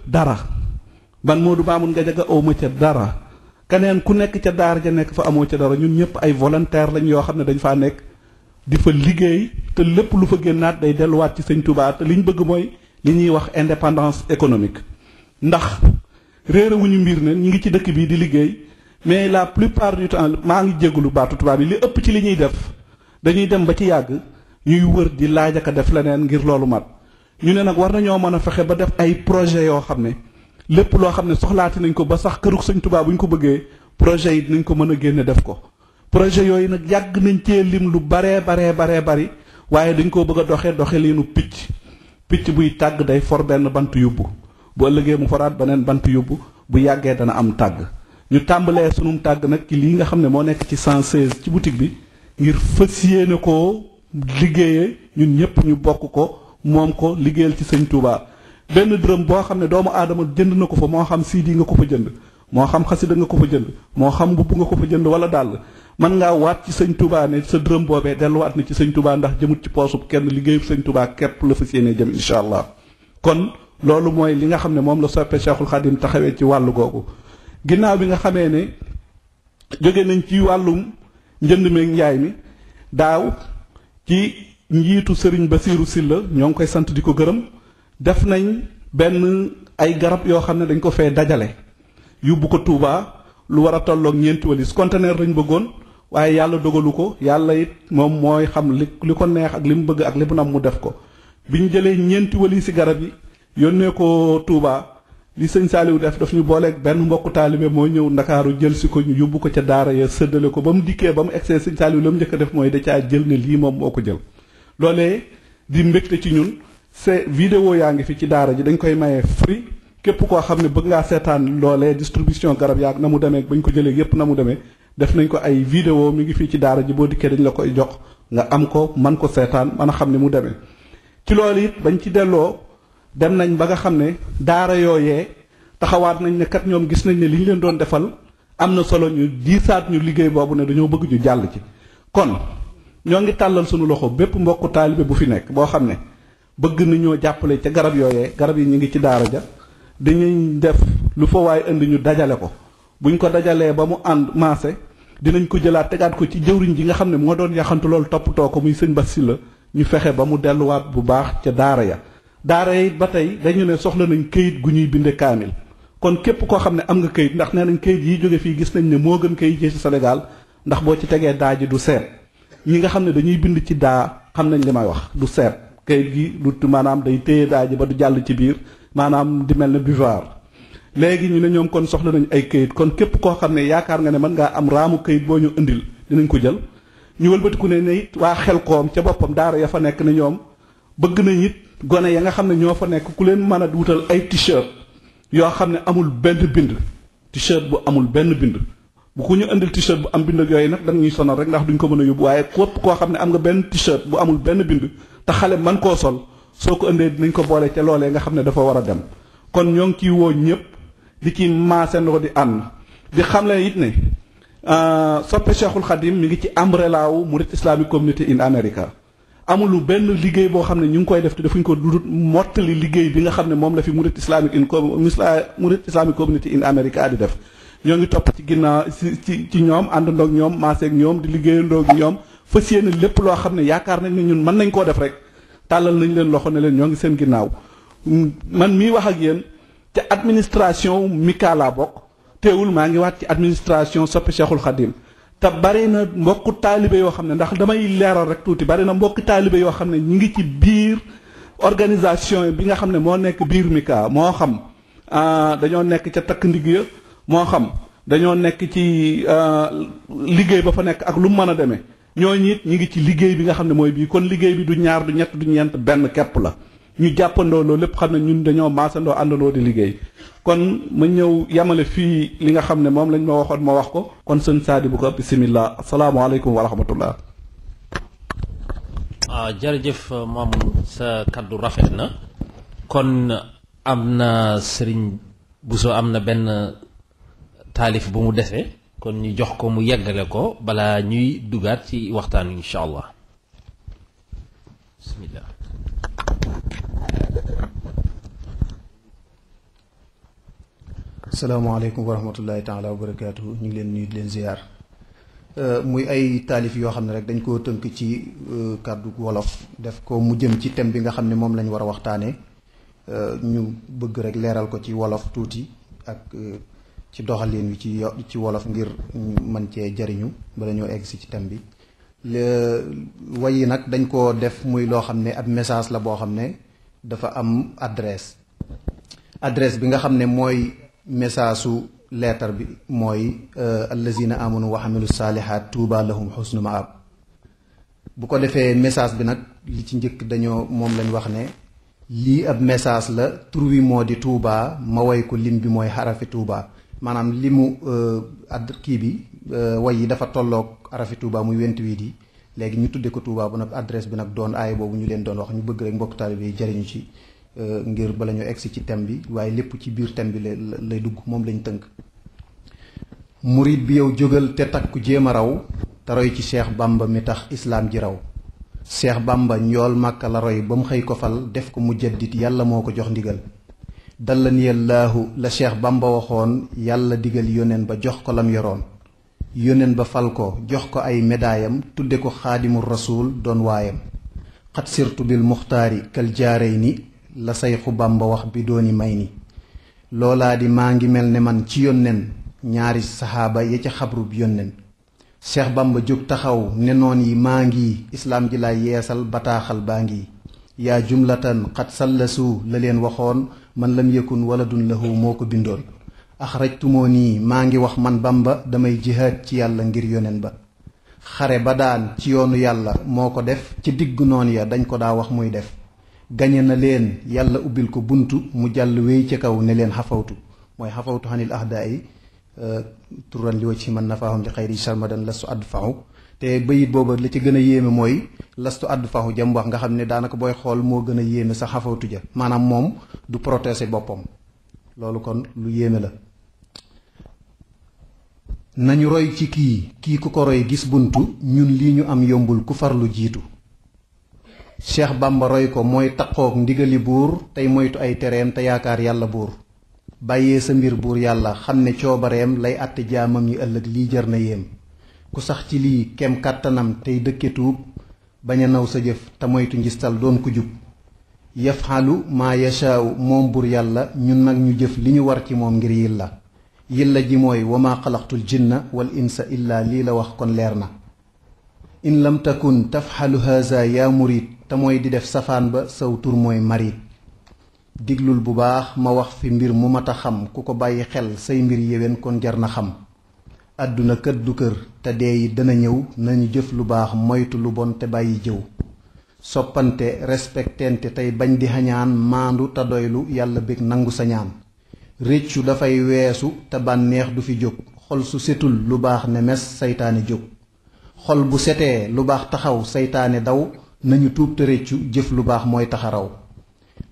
dara man Modou Mamoune Gadiaga awma ca dara keneen ku nekk ca daara ja nekk fa amoo ca dara ñun ñëpp ay volontaire lañ yoo xam ne dañ faa nekk di fa liggéey te lépp lu fa génnaat day delluwaat ci sëñ Touba te li ñu bëgg mooy li ñuy wax indépendance économique ndax réerewuñu mbir ne ñu ngi ci dëkk bii di liggéey mais la plupart du temps maa ngi jégalu baatu tubaab yi li ëpp ci li ñuy def dañuy dem ba ci yàgg ñuy wër di laaj ak a def leneen ngir loolu mat ñu ne nag war nañoo mën a fexe ba def ay projet yoo xam ne lépp loo xam ne soxlaati nañ ko ba sax kërug sëñ Touba bu ñu ko bëggee projet yi dinañ ko mën a génne def ko projet yooyu nag yàgg nañ cee lim lu baree bari waaye dañ koo bëgg a doxe liinu picc buy tàgg day for benn bant yóbbu bu ëllëgee mu foraat beneen bant yóbbu bu yàggee dana am tàgg ñu tàmbalee sunum tàgg nag ci lii nga xam ne moo nekk ci 116 ci boutique bi ngir fas yéene koo liggéeyee ñun ñëpp ñu bokk ko moom ko liggéeyal ci sëñ Touba benn dërëm boo xam ne doomu aadama jënd na ko fa moo xam CD nga ko fa jënd moo xam xasida nga ko fa jënd moo xam mbubb nga ko fa jënd wala dàll mën ngaa waat ci sëñ Touba ne sa dërëm boobee delluwaat na ci sëñ Touba ndax jëmut ci poosub kenn liggéeyub sëñ Touba képp la fas yéene jëm incha allah kon loolu mooy li nga xam ne moom la soppe Cheikhul Khadim taxawee ci wàllu googu ginnaaw bi nga xamee ne jóge nañ ci wàllum njënd meeg njaay mi daaw ci njiitu Serigne Bassirou Sylla ñoo ngi koy sant di ko gërëm def nañ benn ay garab yoo xam ne dañ ko fee dajale yóbbu ko Touba lu war a tolloog ñeenti walis conteneur lañ bëggoon waaye yàlla dogalu ko yàlla it moom mooy xam li ko neex ak li mu bëgg ak li mu nam mu def ko bi ñu jëlee ñeenti walis si garab yi yónnee ko Touba li sëñ Saliou def daf ñu booleeg benn mbokku taalibe moo ñëw Ndakaaru jël si ko ñu yóbbu ko ca daara ya séddale ko ba mu dikkee ba mu egsee sëñ Saliou la mu njëkk a def mooy da caa jël ne lii moom moo ko jël loolee di mbégte ci ñun c'est vidéo yaa ngi fi ci daara ji dañ koy maye free képp koo xam ne bëgg ngaa seetaan loolee distribution garab yaag na mu demee bañ ko jëlee yépp na mu demee def nañ ko ay vidéo mi ngi fii ci daara ji boo dikkee dañ la koy jox nga am ko man ko seetaan mën a xam ne mu demee ci loolu it bañ ci delloo dem nañ ba nga xam ne daara yooyee taxawaat nañ ne kat ñoom gis nañ ne li ñu leen doon defal am na solo ñu diisaat ñu liggéey boobu ne dañoo bëgg ñu jàll ci kon ñoo ngi tàllal sunu loxo bépp mbokku taalibe bu fi nekk boo xam ne bëgg nañoo jàppale ca garab yooyee garab yi ñu ngi ci daara ja dañuy def lu fa waay indi ñu dajale ko buñ ko dajalee ba mu ànd maase dinañ ko jëlaat tegaat ko ci jëwriñ ji nga xam ne moo doon yaxantu loolu toppatoo ko muy sëñ Bass Sylla ñu fexe ba mu delluwaat bu baax ca daara ya daara yi ba tey dañu ne soxla nañ këyit gu ñuy binde kaamil kon képp koo xam ne am nga këyit ndax nee nañ këyit yi jóge fii gis nañ ne moo gën këyit yi ci Sénégal ndax boo ci tegee daa ji du seet ñi nga xam ne dañuy bind ci daa xam nañ li may wax du seet këyit gi du maanaam day téye daa ji ba du jàll ci biir maanaam di mel ne buvard léegi ñu ne ñoom kon soxla nañ ay këyit kon képp koo xam ne yaakaar nga ne mën ngaa am raamu këyit boo ñu indil dinañ ko jël ñu wëlbatiku ne it waa Xelkom ca boppam daara ya fa nekk ne ñoom bëgg nañ it gone ya nga xam ne ñoo fa nekk ku leen mën a wutal ay t-shirt yoo xam ne amul benn bind t-shirt bu amul benn bind bu ku ñu indil t-shirt bu am bind ak yooyu nag da ñuy sonal rek ndax duñ ko mën a yóbbu waaye képp koo xam ne am nga benn t-shirt bu amul benn bind te xale man koo sol soo ko indee dinañ ko boole ca loolee nga xam ne dafa war a dem kon ñoo ngi ciy woo ñëpp di ci maasandoo di ànd di xam le it ne soppe Cheikhul Khadim mi ngi ci umbrella wu Murid Islamic Community in America amulu benn liggéey boo xam ne ñu ngi koy def te defuñ ko dudut mottali liggéey bi nga xam ne moom la fi Murid Islamic Community in America di def ñoo ngi topp ci ginnaaw ci ñoom àndandoog ñoom maaseeg ñoom di liggéeyandoog ñoom fas yéene lépp loo xam ne yaakaar nañ ne ñun mën nañ koo def rek tàllal nañ leen loxo ne leen ñoo ngi seen ginnaaw man mii wax ak yéen te administration Mika laa bokk teewul maa ngi waat ci administration soppe Cheikhul Khadim te bari na mbokku taalibe yoo xam ne ndax damay leeral rek tuuti bari na mbokku taalibe yoo xam ne ñi ngi ci biir organisation bi nga xam ne moo nekk biir Mika moo xam dañoo nekk ca takk ndigg ya moo xam dañoo nekk ci liggéey ba fa nekk ak lu mu mën a demee ñooñu it ñi ngi ci liggéey bi nga xam ne mooy bii kon liggéey bi du ñaar du ñett du ñeent benn képp la ñu jàppandoo loolu lépp xam ne ñun dañoo maasandoo àndandoo di liggéey kon ma ñëw yamale fii li nga xam ne moom lañ ma waxoon ma wax ko kon sëñ Saadi bu ko bisimilah asalaamaaleykum wa rahmatullah. jërëjëf Mamoune sa kaddu rafet na kon am na Serigne Bousso am na benn taalif bu mu defee kon ñu jox ko mu yeggale ko balaa ñuy dugaat ci waxtaan wi incha allah bismillah. salaamaaleykum wa rahmatullahi taala wa barakaatu. ñu ngi leen nuyu di leen ziar muy ay taalif yoo xam ne rek dañ koo tënk ci kàddu wolof def ko mu jëm ci thème bi nga xam ne moom lañ war a waxtaanee ñu bëgg rek leeral ko ci wolof tuuti ak ci doxalin wi ci wolof ngir ñu mën cee jariñu bala ñoo egg si ci thème bi. way yi nag dañ koo def muy loo xam ne ab message la boo xam ne dafa am adresse bi nga xam ne mooy message su leetar bi mooy allazina amanu wa amilu saalihaat tuuba lahum xusnu maab. bu ko defee message bi nag li ci njëkk moom lañ wax ne lii ab message la tur wi moo di tuuba ma way ko lim bi mooy xarafi tuuba maanaam limu kii bi way yi dafa tolloog arafi tuuba muy 28 yi léegi ñu tudde ko tuuba bu nag adresse bi nag doon aay boobu ñu leen doon wax ñu bëgg rek mbokk taalibe yi jariñu ci ngir bala ñu egsi ci thème bi waaye lépp ci biir thème bi lay dugg moom lañ tënk. murit bi yow jógal te takku jéem a raw te roy ci Cheikh Bamba mi tax islaam ji raw. Cheikh Bamba njool màkka la roy ba mu xëy ko fal def ko mujaddid yàlla moo ko jox ndigal. dallaniyallaahu la Cheikh Bamba waxoon yàlla digal yónneen ba jox ko lam yoroon. yónneen ba fal ko jox ko ay médaayam tudde ko xaadimu rasuul doon waayam. xat sirtu bil muxtaari kal jaarey ni la sayxu Bamba wax bi dooni may ni. loolaa di maa ngi mel ne man ci yónneen ñaari saxaaba ya ca xabrub yónneen. Cheikh Bamba jóg taxaw ne noon yi maa ngi islaam ji laay yeesal bataaxal baa ngi. yaa jumlatan xat sallasu la leen waxoon man lam yëkkun waladun lahu moo ko bindoon. axrajtumoo nii maa ngi wax man Bamba damay jihaad ci yàlla ngir yónneen ba. xare ba daan ci yoonu yàlla moo ko def ci diggu noon ya dañ ko daa wax muy def. gañe na leen yàlla ubbil ko buntu mu jàll wéy ca kaw ne leen xafawtu mooy xafawtu xanil ahdaa yi turan li wa ci man nafaahum li xayri sarmadan lastu add faxu te bayit booba la ci gën a yéeme mooy lastu add faxu jam wax nga xam ne daanaka booy xool moo gën a yéeme sa xafawtu ja maanaam moom du protéger boppam loolu kon lu yéeme la. nañu roy ci kii ku ko roy gis buntu ñun lii ñu am yombul ku farlu jiitu. Cheikh Bamba roy ko mooy taqoog ndigali buur tey moytu ay tereem te yaakaar yàlla buur. bàyyee sa mbir buur yàlla xam ne coobareem lay àtte jaamam yi ëllëg lii jar na yéem. ku sax ci lii kem kàttanam tey dëkke tuub bañ a naw sa jëf te moytu njistal doon ku jub. yafxalu maa yashaaw moom buur yàlla ñun nag ñu jëf li ñu war ci moom ngir yilla. yilla ji mooy wa maa xalaqtul jinna wal insa illaa lii la wax kon leer na. in lam takun tafxalu haza yaa murid te mooy di def safaan ba saw tur mooy marit. diglul bu baax ma wax fi mbir mu mat a xam ku ko bàyyi xel say mbir yéwén kon jar na xam. àdduna kët du kër te dee yi dana ñëw nañu jëf lu baax moytu lu bon te bàyyi jëw. soppante respectente tey bañ di xañaan maandu te doylu yàlla bég nangu sa ñaan. réccu dafay weesu te bànneex du fi jóg xol su setul lu baax ne mes saytaane jóg. xol bu setee lu baax taxaw saytaane daw nañu tuub te réccu jëf lu baax mooy taxaraw.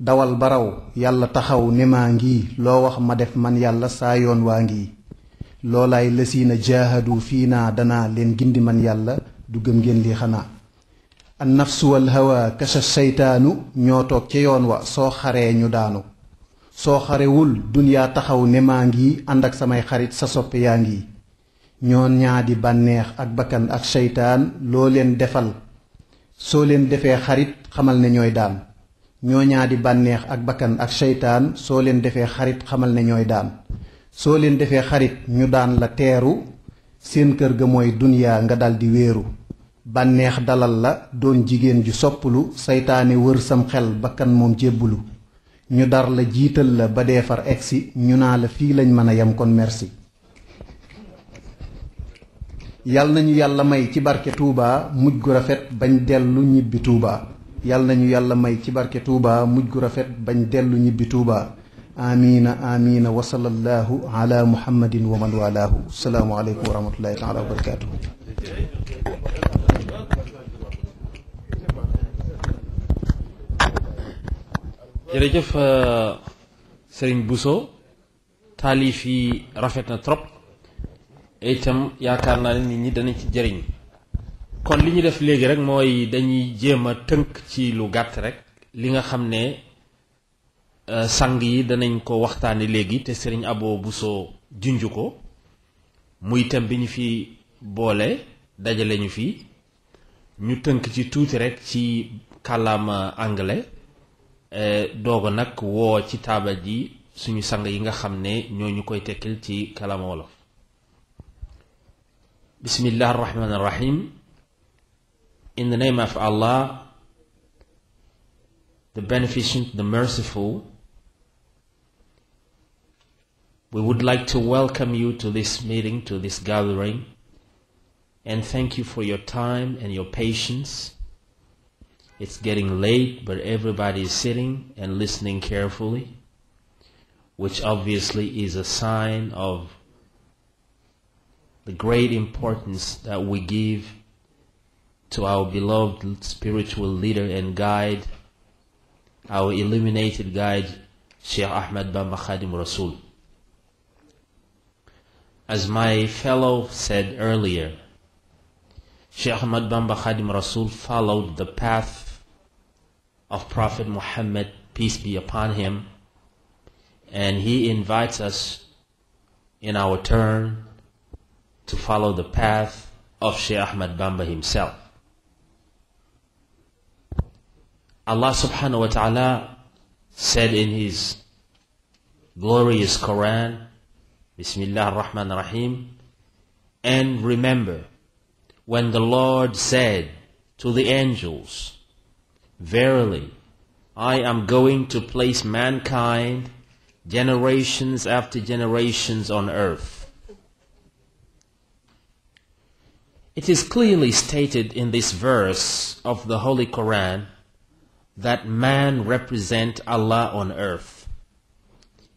dawal baraw yàlla taxaw ne maa ngi loo wax ma def man yàlla saa yoon waa ngi. loolaay lasiina jaahadu fii naa danaa leen gindi man yàlla du gëm ngeen lii xanaa. an nafsu wal hawa kasha seytaanu ñoo toog ca yoon wa soo xaree ñu daanu. soo xarewul dunyaa taxaw ne maa ngi ànd ak samay xarit sa soppe yaa ngi. ñoon ñaadi bànneex ak bakkan ak seytaan loo leen defal soo leen defee xarit xamal ne ñooy daan. ñoo ñaadi bànneex ak bakkan ak seytaan soo leen defee xarit xamal ne ñooy daan. soo leen defee xarit ñu daan la teeru seen kër ga mooy dunyaa nga daldi wéeru. bànneex dalal la doon jigéen ju soppulu seytaane wër sam xel bakkan moom jébbulu. ñu dar la jiital la ba dee far egsi ñu naa la fii lañ mën a yem kon merci. yal nañu yàlla may ci barke Touba mujj gu rafet bañ dellu ñibbi Touba. yal nañu yàlla may ci barke Touba mujj gu rafet bañ dellu ñibbi Touba. amiina amiina wa sallallahu ala muhammadin wa man walaahu. salaamu aleykum wa rahmatullahi taala wa barakaatuhu. jërëjëf Serigne Bousso taalif yi rafet na trop itam yaakaar naa ne nit ñi danañ ci jëriñ. kon li ñu def léegi rek mooy dañuy jéem a tënk ci lu gàtt rek li nga xam ne sang yi danañ ko waxtaane léegi te Serigne Abo Bousso junj ko muy thème bi ñu fi boole dajale ñu fi ñu tënk ci tuuti rek ci kàllaama anglais dooga nag woo ci taabal ji suñu sang yi nga xam ne ñoo ñu koy tekkil ci kàllaama wolof. Bismillah ar-Rahman ar-Rahim. In the name of Allah, the Beneficent, the Merciful, we would like to welcome you to this meeting, to this gathering, and thank you for your time and your patience. It's getting late, but everybody is sitting and listening carefully, which obviously is a sign of the great importance that we give to our beloved spiritual leader and guide, our illuminated guide, Sheikh Ahmad Bamba Khadim Rasul. As my fellow said earlier, Sheikh Ahmad Bamba Khadim Rasul followed the path of Prophet Muhammad, peace be upon him, and he invites us in our turn to follow the path of Sheikh Ahmad Bamba himself. Allah subhanahu wa ta'ala said in his glorious Quran, Bismillah ar-Rahman ar-Rahim, and remember when the Lord said to the angels, verily, I am going to place mankind generations after generations on earth. It is clearly stated in this verse of the Holy Quran that man represents Allah on earth.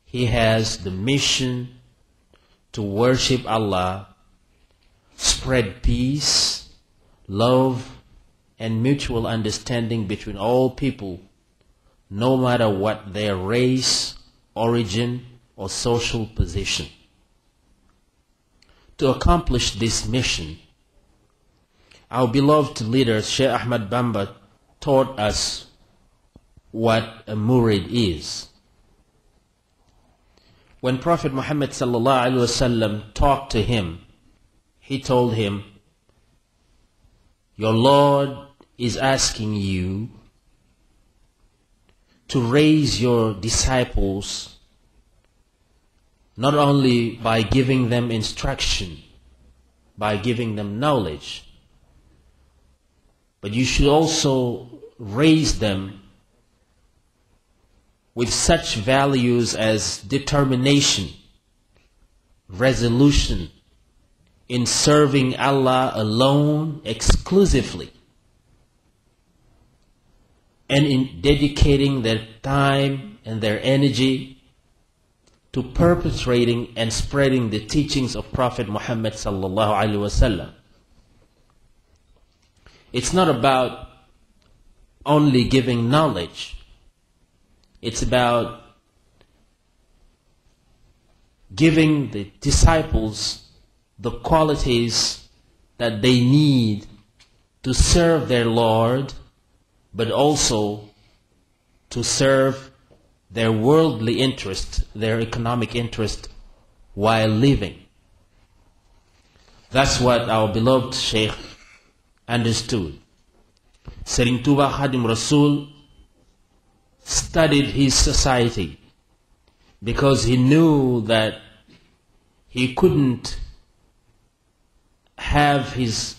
He has the mission to worship Allah, spread peace, love, and mutual understanding between all people, no matter what their race, origin, or social position. To accomplish this mission, our beloved leader, Sheikh Ahmad Bamba, taught us what a murid is. When Prophet Muhammad sallallahu alaihi wasallam talked to him, he told him, your Lord is asking you to raise your disciples not only by giving them instruction, by giving them knowledge, but you should also raise them with such values as determination, resolution in serving Allah alone exclusively, and in dedicating their time and their energy to perpetrating and spreading the teachings of Prophet Muhammad sallallahu alaihi wasallam. It's not about only giving knowledge. It's about giving the disciples the qualities that they need to serve their Lord, but also to serve their worldly interest, their economic interest while living. That's what our beloved Sheikh understood. Serigne Touba Khadim Rasul studied his society because he knew that he couldn't have his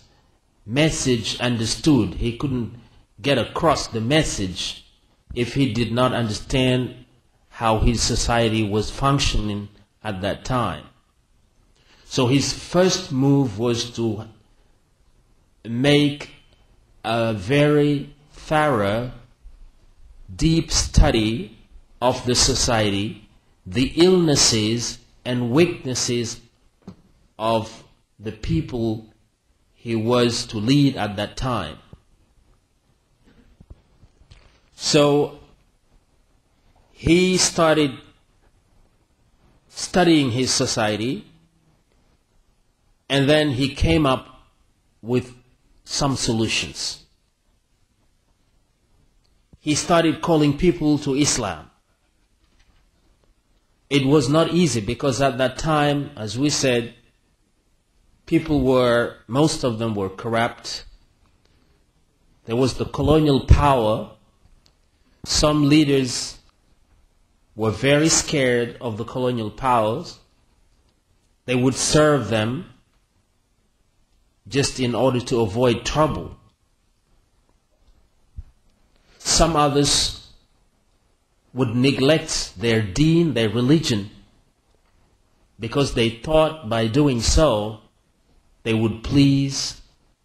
message understood. He couldn't get across the message if he did not understand how his society was functioning at that time. So his first move was to make a very thorough, deep study of the society, the illnesses and weaknesses of the people he was to lead at that time. So he started studying his society, and then he came up with some solutions. He started calling people to Islam. it was not easy because at that time, as we said, most of them were corrupt. There was the colonial power. Some leaders were very scared of the colonial powers. They would serve them just in order to avoid trouble. Some others would neglect their deen, their religion, because they thought by doing so they would please